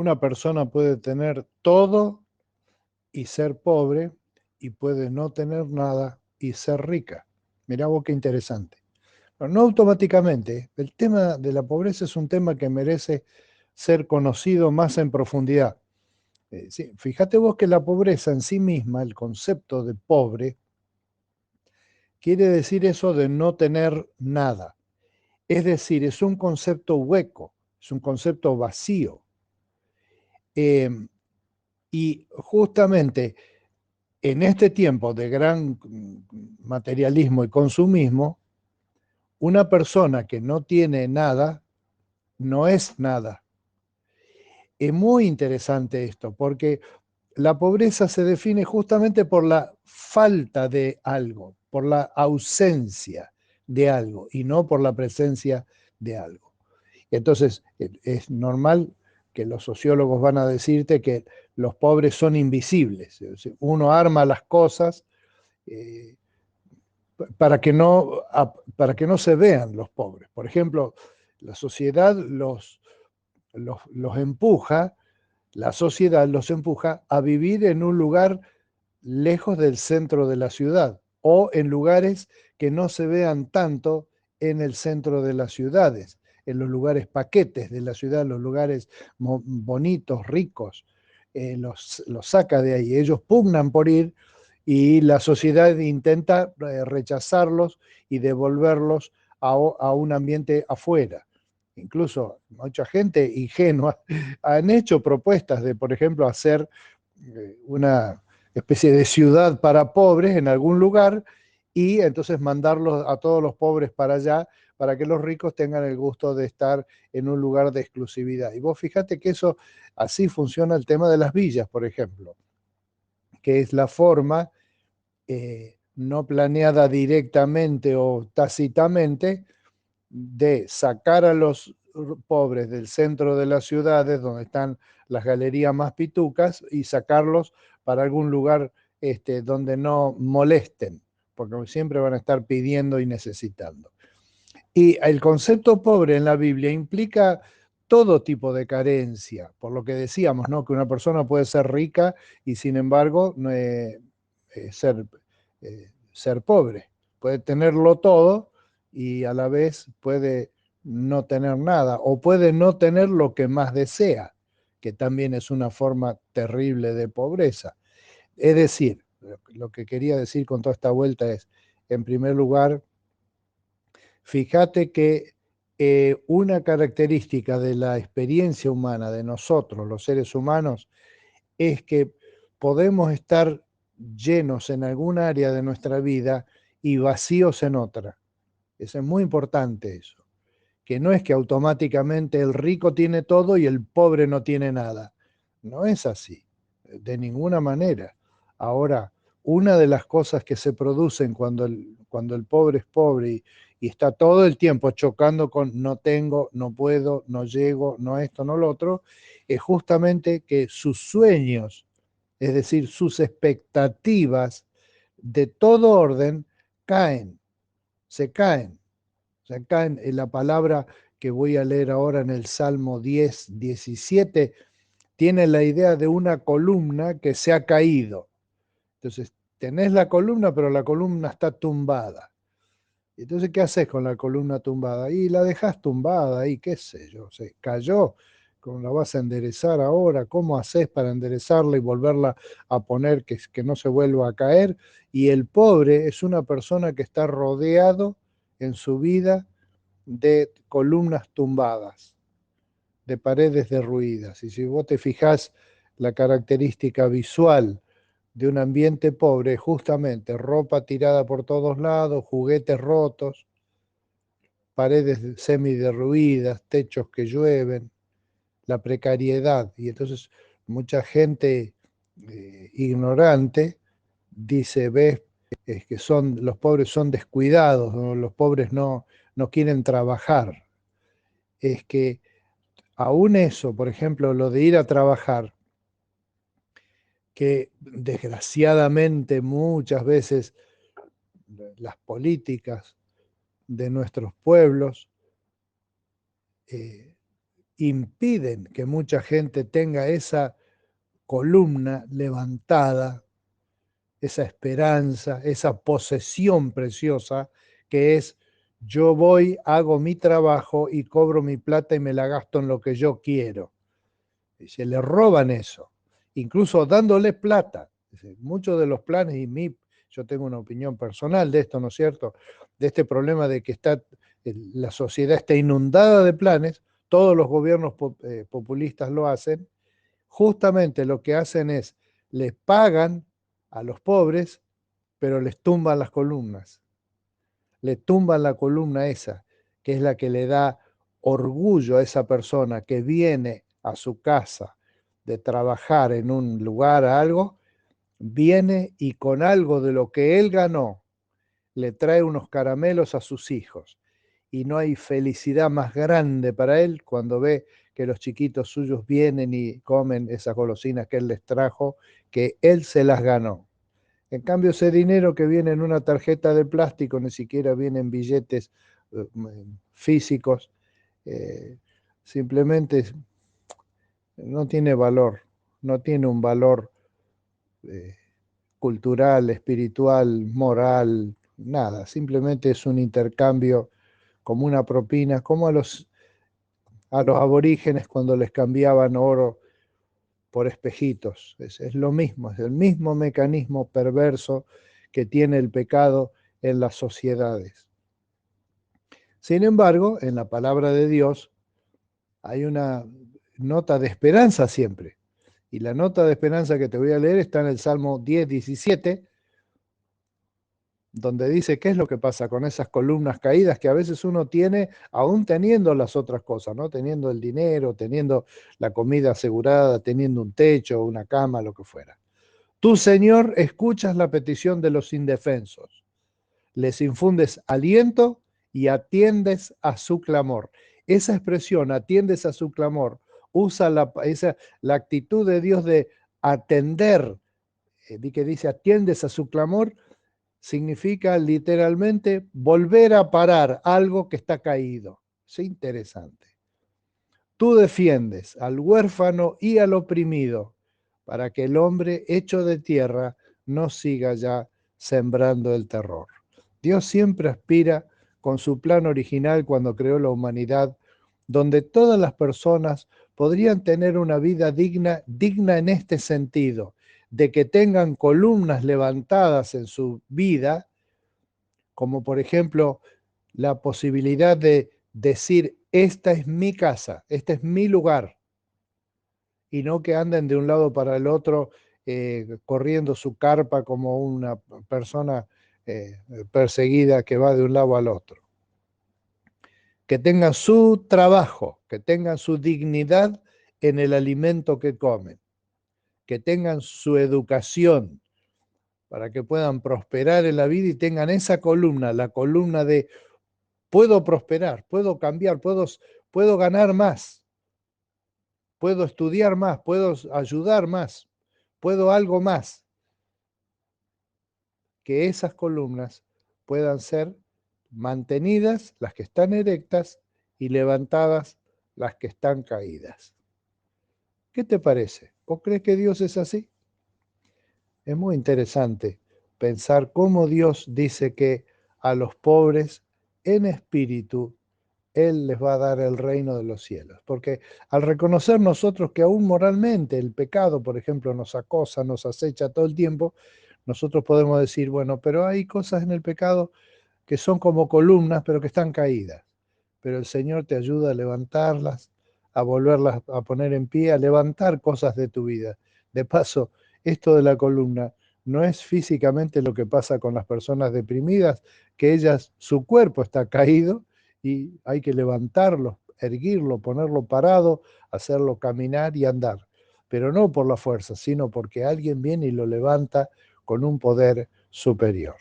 Una persona puede tener todo y ser pobre, y puede no tener nada y ser rica. Mirá vos qué interesante. Pero no automáticamente. El tema de la pobreza es un tema que merece ser conocido más en profundidad. Sí, fíjate vos que la pobreza en sí misma, el concepto de pobre, quiere decir eso de no tener nada. Es decir, es un concepto hueco, es un concepto vacío. Eh, y justamente en este tiempo de gran materialismo y consumismo, una persona que no tiene nada no es nada. Es muy interesante esto, porque la pobreza se define justamente por la falta de algo, por la ausencia de algo y no por la presencia de algo. Entonces, es normal que los sociólogos van a decirte que los pobres son invisibles. Uno arma las cosas eh, para que no se vean los pobres. Por ejemplo, la sociedad los empuja, la sociedad los empuja a vivir en un lugar lejos del centro de la ciudad o en lugares que no se vean tanto en el centro de las ciudades, en los lugares paquetes de la ciudad, los lugares bonitos, ricos, los saca de ahí. Ellos pugnan por ir y la sociedad intenta rechazarlos y devolverlos a un ambiente afuera. Incluso mucha gente ingenua han hecho propuestas de, por ejemplo, hacer una especie de ciudad para pobres en algún lugar y entonces mandarlos a todos los pobres para allá para que los ricos tengan el gusto de estar en un lugar de exclusividad. Y vos fíjate que eso, así funciona el tema de las villas, por ejemplo, que es la forma no planeada directamente o tácitamente de sacar a los pobres del centro de las ciudades, donde están las galerías más pitucas, y sacarlos para algún lugar donde no molesten, porque siempre van a estar pidiendo y necesitando. Y el concepto pobre en la Biblia implica todo tipo de carencia, por lo que decíamos, ¿no? Que una persona puede ser rica y sin embargo ser pobre. Puede tenerlo todo y a la vez puede no tener nada, o puede no tener lo que más desea, que también es una forma terrible de pobreza. Es decir, lo que quería decir con toda esta vuelta es, en primer lugar, fíjate que una característica de la experiencia humana, de nosotros, los seres humanos, es que podemos estar llenos en algún área de nuestra vida y vacíos en otra. Eso es muy importante eso, que no es que automáticamente el rico tiene todo y el pobre no tiene nada. No es así, de ninguna manera. Ahora, una de las cosas que se producen cuando el pobre es pobre y está todo el tiempo chocando con no tengo, no puedo, no llego, no esto, no lo otro, es justamente que sus sueños, es decir, sus expectativas de todo orden, caen, se caen. Acá en la palabra que voy a leer ahora en el Salmo 10, 17, tiene la idea de una columna que se ha caído. Entonces, tenés la columna, pero la columna está tumbada. Entonces, ¿qué haces con la columna tumbada? Y la dejas tumbada ahí, qué sé yo, se cayó. ¿Cómo la vas a enderezar ahora? ¿Cómo haces para enderezarla y volverla a poner que no se vuelva a caer? Y el pobre es una persona que está rodeado en su vida de columnas tumbadas, de paredes derruidas. Y si vos te fijás la característica visual de un ambiente pobre, justamente ropa tirada por todos lados, juguetes rotos, paredes semi-derruidas, techos que llueven, la precariedad. Y entonces mucha gente ignorante dice, ves, es que los pobres son descuidados, ¿no? Los pobres no quieren trabajar. Es que aún eso, por ejemplo, lo de ir a trabajar, que desgraciadamente muchas veces las políticas de nuestros pueblos impiden que mucha gente tenga esa columna levantada, esa esperanza, esa posesión preciosa que es: yo voy, hago mi trabajo y cobro mi plata y me la gasto en lo que yo quiero. Y se le roban eso, incluso dándole plata. Muchos de los planes, yo tengo una opinión personal de esto, ¿no es cierto? De este problema de que la sociedad está inundada de planes, todos los gobiernos populistas lo hacen. Justamente lo que hacen es, les pagan a los pobres, pero les tumban las columnas. Le tumban la columna esa, que es la que le da orgullo a esa persona que viene a su casa de trabajar en un lugar, a algo, viene y con algo de lo que él ganó, le trae unos caramelos a sus hijos. Y no hay felicidad más grande para él cuando ve que los chiquitos suyos vienen y comen esas golosinas que él les trajo, que él se las ganó. En cambio, ese dinero que viene en una tarjeta de plástico, ni siquiera viene en billetes físicos, simplemente no tiene valor, no tiene un valor eh, cultural, espiritual, moral, nada. Simplemente es un intercambio como una propina, como a los aborígenes cuando les cambiaban oro por espejitos. Es lo mismo, es el mismo mecanismo perverso que tiene el pecado en las sociedades. Sin embargo, en la palabra de Dios hay una nota de esperanza siempre. Y la nota de esperanza que te voy a leer está en el Salmo 10:17, donde dice qué es lo que pasa con esas columnas caídas que a veces uno tiene, aún teniendo las otras cosas, ¿no? Teniendo el dinero, teniendo la comida asegurada, teniendo un techo, una cama, lo que fuera. Tú, Señor, escuchas la petición de los indefensos, les infundes aliento y atiendes a su clamor. Esa expresión, atiendes a su clamor, usa la actitud de Dios de atender. Vi que dice atiendes a su clamor, significa literalmente volver a parar algo que está caído. Es interesante. Tú defiendes al huérfano y al oprimido, para que el hombre hecho de tierra no siga ya sembrando el terror. Dios siempre aspira con su plan original cuando creó la humanidad, donde todas las personas podrían tener una vida digna en este sentido, de que tengan columnas levantadas en su vida, como por ejemplo la posibilidad de decir: esta es mi casa, este es mi lugar, y no que anden de un lado para el otro corriendo su carpa como una persona perseguida que va de un lado al otro. Que tengan su trabajo, que tengan su dignidad en el alimento que comen, que tengan su educación para que puedan prosperar en la vida y tengan esa columna, la columna de puedo prosperar, puedo cambiar, puedo ganar más, puedo estudiar más, puedo ayudar más, puedo algo más. Que esas columnas puedan ser mantenidas, las que están erectas, y levantadas, las que están caídas. ¿Qué te parece? ¿Vos crees que Dios es así? Es muy interesante pensar cómo Dios dice que a los pobres en espíritu Él les va a dar el reino de los cielos. Porque al reconocer nosotros que aún moralmente el pecado, por ejemplo, nos acosa, nos acecha todo el tiempo, nosotros podemos decir, bueno, pero hay cosas en el pecado que son como columnas, pero que están caídas. Pero el Señor te ayuda a levantarlas, a volverlas a poner en pie, a levantar cosas de tu vida. De paso, esto de la columna no es físicamente lo que pasa con las personas deprimidas, que su cuerpo está caído y hay que levantarlo, erguirlo, ponerlo parado, hacerlo caminar y andar. Pero no por la fuerza, sino porque alguien viene y lo levanta con un poder superior.